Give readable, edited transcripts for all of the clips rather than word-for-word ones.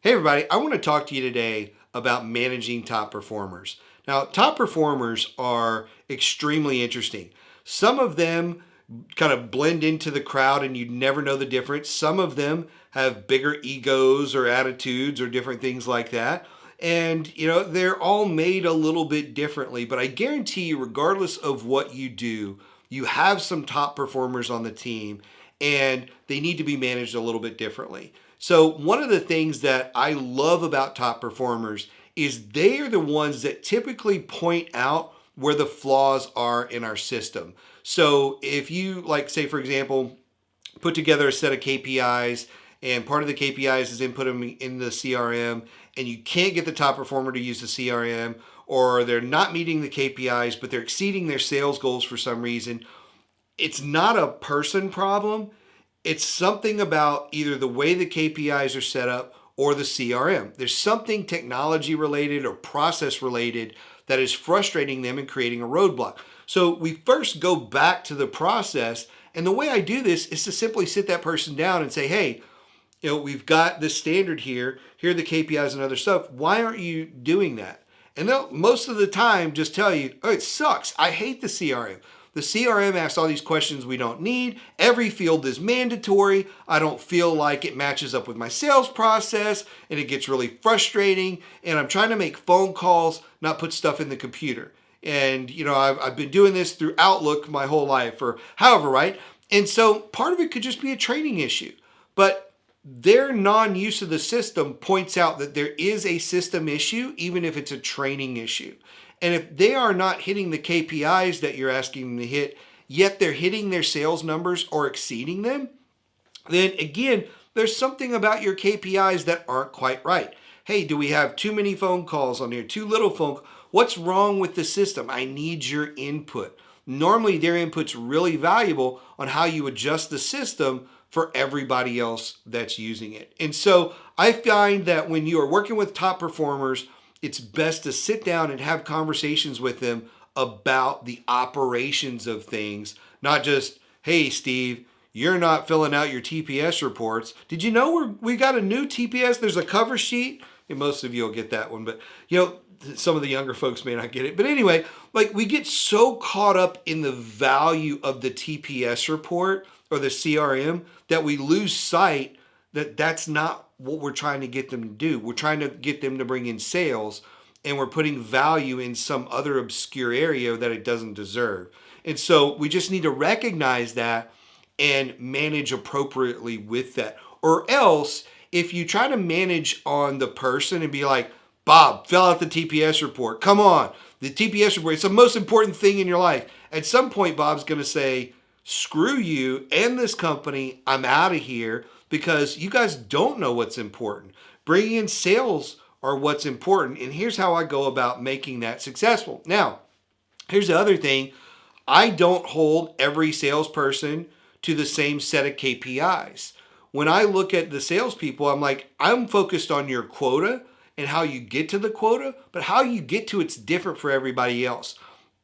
Hey everybody, I want to talk to you today about managing top performers. Now, top performers are extremely interesting. Some of them kind of blend into the crowd and you'd never know the difference. Some of them have bigger egos or attitudes or different things like that. And, they're all made a little bit differently, but I guarantee you, regardless of what you do, you have some top performers on the team and they need to be managed a little bit differently. So, one of the things that I love about top performers is they are the ones that typically point out where the flaws are in our system. So, if you, like, say, for example, put together a set of KPIs, and part of the KPIs is input them in the CRM, and you can't get the top performer to use the CRM, or they're not meeting the KPIs, but they're exceeding their sales goals for some reason. It's not a person problem. It's something about either the way the KPIs are set up or the CRM. There's something technology related or process related that is frustrating them and creating a roadblock. So we first go back to the process. And the way I do this is to simply sit that person down and say, hey, we've got this standard here. Here are the KPIs and other stuff. Why aren't you doing that? And they'll most of the time just tell you, oh, it sucks. I hate the CRM. The CRM asks all these questions we don't need. Every field is mandatory. I don't feel like it matches up with my sales process, and it gets really frustrating. And I'm trying to make phone calls, not put stuff in the computer. And, I've been doing this through Outlook my whole life, or however, right? And so part of it could just be a training issue. But their non-use of the system points out that there is a system issue, even if it's a training issue. And if they are not hitting the KPIs that you're asking them to hit, yet they're hitting their sales numbers or exceeding them, then again, there's something about your KPIs that aren't quite right. Hey, do we have too many phone calls on here? Too little phone calls? What's wrong with the system? I need your input. Normally, their input's really valuable on how you adjust the system for everybody else that's using it. And so I find that when you are working with top performers, it's best to sit down and have conversations with them about the operations of things, not just, hey, Steve, you're not filling out your TPS reports. Did you know we got a new TPS? There's a cover sheet. And most of you will get that one, but some of the younger folks may not get it. But anyway, we get so caught up in the value of the TPS report or the CRM that we lose sight that that's not what we're trying to get them to do. We're trying to get them to bring in sales, and we're putting value in some other obscure area that it doesn't deserve. And so we just need to recognize that and manage appropriately with that. Or else, if you try to manage on the person and be like, Bob, fill out the TPS report. Come on, the TPS report, it's the most important thing in your life. At some point, Bob's going to say, screw you and this company, I'm out of here, because you guys don't know what's important. Bringing in sales are what's important. And here's how I go about making that successful. Now, here's the other thing. I don't hold every salesperson to the same set of KPIs. When I look at the salespeople, I'm focused on your quota and how you get to the quota, but how you get to it's different for everybody else.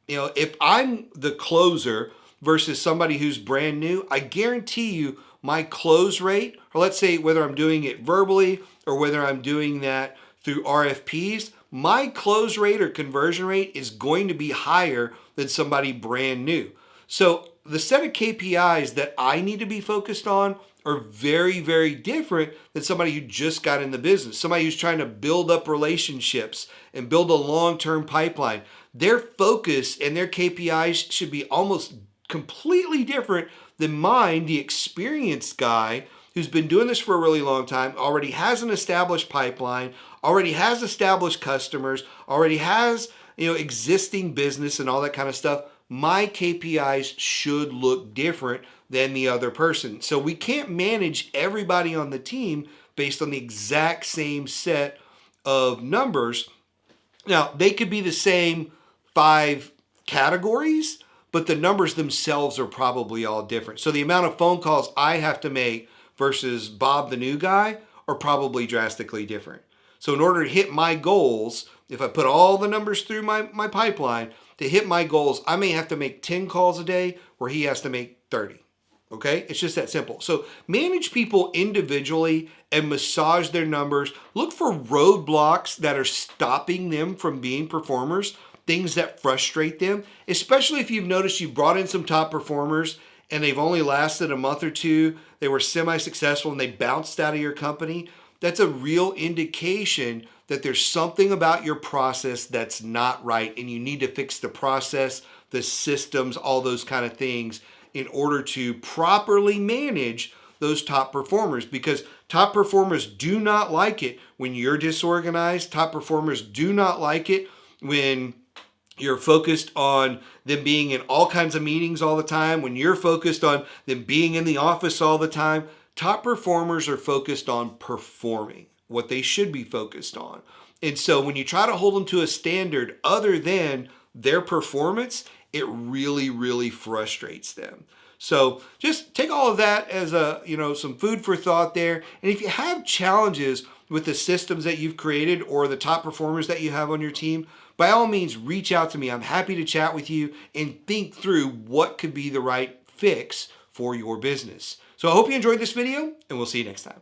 If I'm the closer versus somebody who's brand new, I guarantee you my close rate, or let's say whether I'm doing it verbally or whether I'm doing that through RFPs, my close rate or conversion rate is going to be higher than somebody brand new. So the set of KPIs that I need to be focused on are very, very different than somebody who just got in the business, somebody who's trying to build up relationships and build a long-term pipeline. Their focus and their KPIs should be almost completely different than mine, the experienced guy who's been doing this for a really long time, already has an established pipeline, already has established customers, already has existing business and all that kind of stuff. My KPIs should look different than the other person. So we can't manage everybody on the team based on the exact same set of numbers. Now, they could be the same 5 categories, but the numbers themselves are probably all different. So the amount of phone calls I have to make versus Bob, the new guy, are probably drastically different. So in order to hit my goals, if I put all the numbers through my pipeline, to hit my goals, I may have to make 10 calls a day where he has to make 30 Okay, it's just that simple. So manage people individually and massage their numbers. Look for roadblocks that are stopping them from being performers, things that frustrate them, especially if you've noticed you've brought in some top performers and they've only lasted a month or two, they were semi-successful and they bounced out of your company. That's a real indication that there's something about your process that's not right and you need to fix the process, the systems, all those kind of things in order to properly manage those top performers, because top performers do not like it when you're disorganized. Top performers do not like it when you're focused on them being in all kinds of meetings all the time, when you're focused on them being in the office all the time. Top performers are focused on performing what they should be focused on. And so when you try to hold them to a standard other than their performance, it really, really frustrates them. So just take all of that as some food for thought there. And if you have challenges with the systems that you've created or the top performers that you have on your team, by all means, reach out to me. I'm happy to chat with you and think through what could be the right fix for your business. So I hope you enjoyed this video, and we'll see you next time.